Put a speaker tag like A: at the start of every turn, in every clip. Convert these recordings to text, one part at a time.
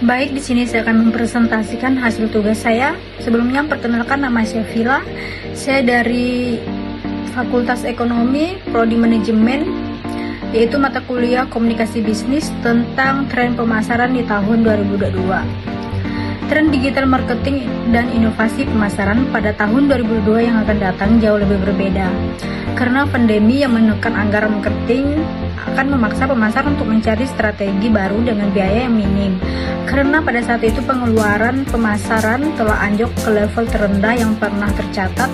A: Baik, di sini saya akan mempresentasikan hasil tugas saya. Sebelumnya perkenalkan, nama saya Vila. Saya dari Fakultas Ekonomi, Prodi Manajemen, yaitu mata kuliah Komunikasi Bisnis tentang tren pemasaran di tahun 2022. Tren digital marketing dan inovasi pemasaran pada tahun 2022 yang akan datang jauh lebih berbeda. Karena pandemi yang menekan anggaran marketing akan memaksa pemasar untuk mencari strategi baru dengan biaya yang minim. Karena pada saat itu pengeluaran pemasaran telah anjlok ke level terendah yang pernah tercatat.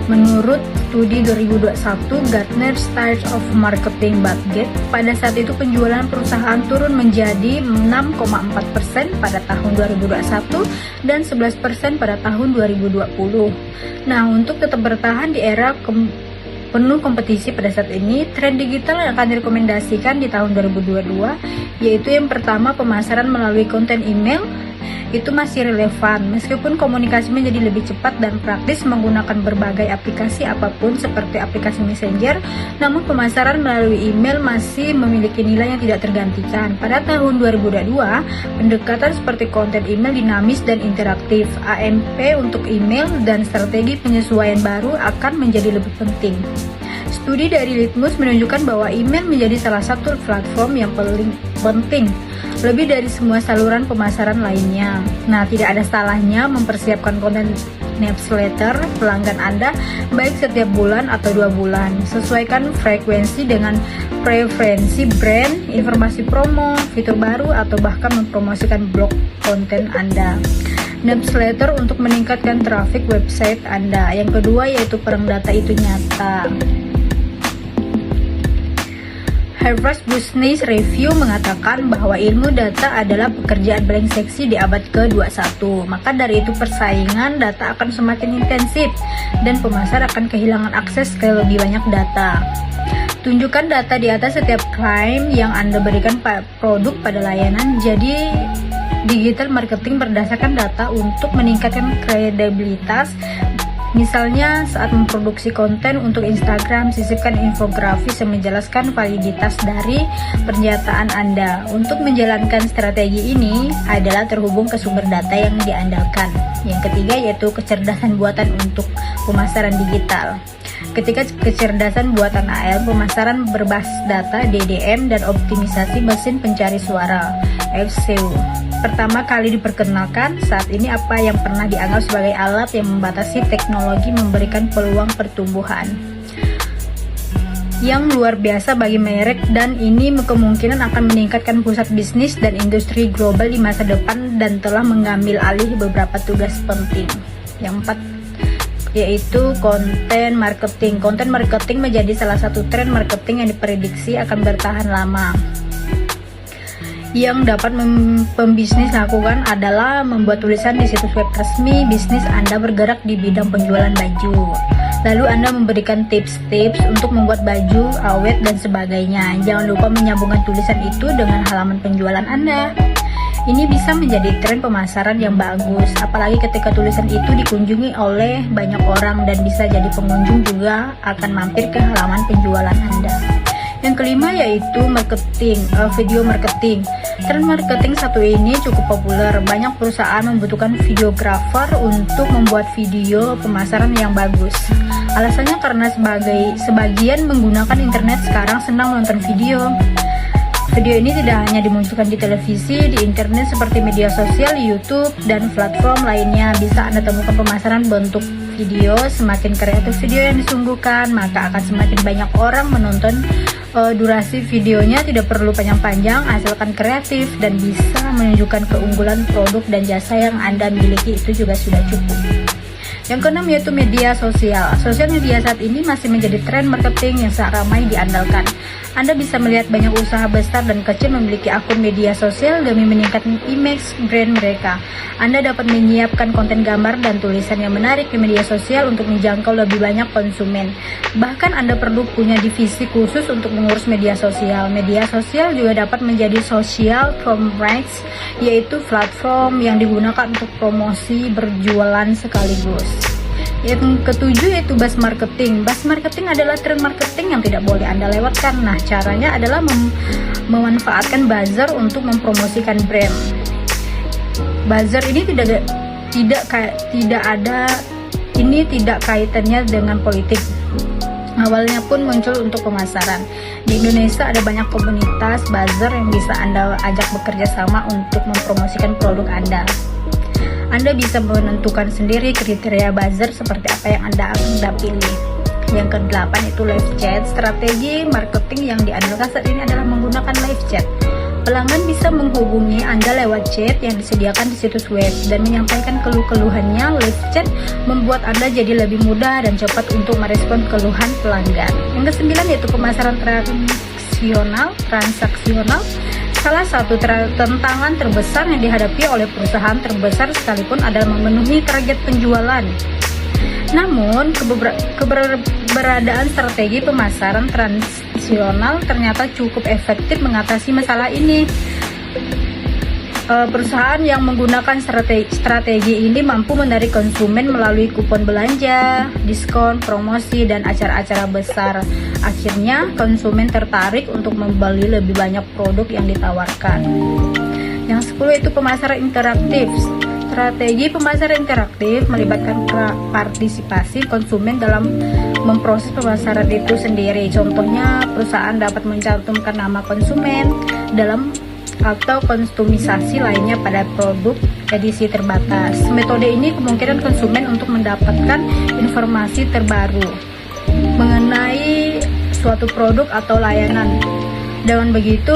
A: Menurut studi 2021 Gartner State of Marketing Budget, pada saat itu penjualan perusahaan turun menjadi 6,4% pada tahun 2021 dan 11% pada tahun 2020. Nah, untuk tetap bertahan di era penuh kompetisi pada saat ini, tren digital yang akan direkomendasikan di tahun 2022 yaitu yang pertama, pemasaran melalui konten email. Itu masih relevan meskipun komunikasi menjadi lebih cepat dan praktis menggunakan berbagai aplikasi apapun seperti aplikasi Messenger, namun pemasaran melalui email masih memiliki nilai yang tidak tergantikan. Pada tahun 2022, pendekatan seperti konten email dinamis dan interaktif, AMP untuk email, dan strategi penyesuaian baru akan menjadi lebih penting. Studi dari Litmus menunjukkan bahwa email menjadi salah satu platform yang paling penting, lebih dari semua saluran pemasaran lainnya. Nah, tidak ada salahnya mempersiapkan konten newsletter pelanggan Anda, baik setiap bulan atau 2 bulan. Sesuaikan frekuensi dengan preferensi brand, informasi promo, fitur baru, atau bahkan mempromosikan blog konten Anda. Newsletter untuk meningkatkan traffic website Anda. Yang kedua yaitu perang data itu nyata. Harvard Business Review mengatakan bahwa ilmu data adalah pekerjaan paling seksi di abad ke-21. Maka dari itu persaingan data akan semakin intensif dan pemasar akan kehilangan akses ke lebih banyak data. Tunjukkan data di atas setiap klaim yang Anda berikan produk pada layanan. Jadi digital marketing berdasarkan data untuk meningkatkan kredibilitas. Misalnya saat memproduksi konten untuk Instagram, sisipkan infografis yang menjelaskan validitas dari pernyataan Anda. Untuk menjalankan strategi ini adalah terhubung ke sumber data yang diandalkan. Yang ketiga yaitu kecerdasan buatan untuk pemasaran digital. Ketika kecerdasan buatan AL, pemasaran berbasis data, DDM, dan optimisasi mesin pencari suara, FCU. Pertama kali diperkenalkan, saat ini apa yang pernah dianggap sebagai alat yang membatasi teknologi memberikan peluang pertumbuhan yang luar biasa bagi merek, dan ini kemungkinan akan meningkatkan pusat bisnis dan industri global di masa depan dan telah mengambil alih beberapa tugas penting. Yang 4 yaitu konten marketing. Konten marketing menjadi salah satu tren marketing yang diprediksi akan bertahan lama. Yang dapat pembisnis lakukan adalah membuat tulisan di situs web resmi bisnis Anda bergerak di bidang penjualan baju. Lalu Anda memberikan tips-tips untuk membuat baju, awet, dan sebagainya. Jangan lupa menyambungkan tulisan itu dengan halaman penjualan Anda. Ini bisa menjadi tren pemasaran yang bagus, apalagi ketika tulisan itu dikunjungi oleh banyak orang dan bisa jadi pengunjung juga akan mampir ke halaman penjualan Anda. Yang kelima yaitu video marketing. Tren marketing satu ini cukup populer. Banyak perusahaan membutuhkan videographer untuk membuat video pemasaran yang bagus. Alasannya karena sebagian menggunakan internet sekarang senang menonton video. Video ini tidak hanya dimunculkan di televisi, di internet seperti media sosial, YouTube, dan platform lainnya. Bisa Anda temukan pemasaran bentuk video. Semakin kreatif video yang disungguhkan, maka akan semakin banyak orang menonton. Durasi videonya tidak perlu panjang-panjang, asalkan kreatif dan bisa menunjukkan keunggulan produk dan jasa yang Anda miliki, itu juga sudah cukup. Yang keenam yaitu media sosial. Sosial media saat ini masih menjadi tren marketing yang sangat ramai diandalkan. Anda bisa melihat banyak usaha besar dan kecil memiliki akun media sosial demi meningkatkan image brand mereka. Anda dapat menyiapkan konten gambar dan tulisan yang menarik di media sosial untuk menjangkau lebih banyak konsumen. Bahkan Anda perlu punya divisi khusus untuk mengurus media sosial. Media sosial juga dapat menjadi social commerce, yaitu platform yang digunakan untuk promosi berjualan sekaligus. Yang ketujuh yaitu buzz marketing. Buzz marketing adalah tren marketing yang tidak boleh Anda lewatkan. Nah, caranya adalah memanfaatkan buzzer untuk mempromosikan brand. Buzzer ini tidak kaitannya dengan politik. Awalnya pun muncul untuk pemasaran. Di Indonesia ada banyak komunitas buzzer yang bisa Anda ajak bekerja sama untuk mempromosikan produk Anda. Anda bisa menentukan sendiri kriteria buzzer seperti apa yang Anda pilih. Yang ke-8 itu live chat. Strategi marketing yang diandalkan saat ini adalah menggunakan live chat. Pelanggan bisa menghubungi Anda lewat chat yang disediakan di situs web dan menyampaikan keluh-keluhannya. Live chat membuat Anda jadi lebih mudah dan cepat untuk merespon keluhan pelanggan. Yang ke-9 yaitu pemasaran transaksional. Salah satu tantangan terbesar yang dihadapi oleh perusahaan terbesar sekalipun adalah memenuhi target penjualan. Namun, keberadaan strategi pemasaran transaksional ternyata cukup efektif mengatasi masalah ini. Perusahaan yang menggunakan strategi ini mampu menarik konsumen melalui kupon belanja, diskon, promosi, dan acara-acara besar. Akhirnya, konsumen tertarik untuk membeli lebih banyak produk yang ditawarkan. Yang 10 itu pemasaran interaktif. Strategi pemasaran interaktif melibatkan partisipasi konsumen dalam memproses pemasaran itu sendiri. Contohnya, perusahaan dapat mencantumkan nama konsumen dalam atau kustomisasi lainnya pada produk edisi terbatas. Metode ini kemungkinan konsumen untuk mendapatkan informasi terbaru mengenai suatu produk atau layanan. Dengan begitu,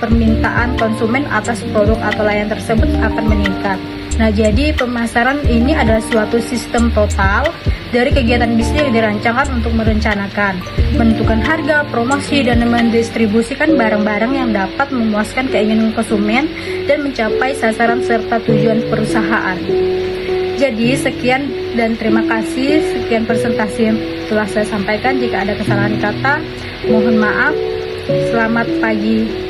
A: permintaan konsumen atas produk atau layanan tersebut akan meningkat. Nah, jadi pemasaran ini adalah suatu sistem total dari kegiatan bisnis yang dirancangkan untuk merencanakan, menentukan harga, promosi, dan mendistribusikan barang-barang yang dapat memuaskan keinginan konsumen dan mencapai sasaran serta tujuan perusahaan. Jadi, sekian dan terima kasih. Sekian presentasi yang telah saya sampaikan. Jika ada kesalahan kata, mohon maaf. Selamat pagi.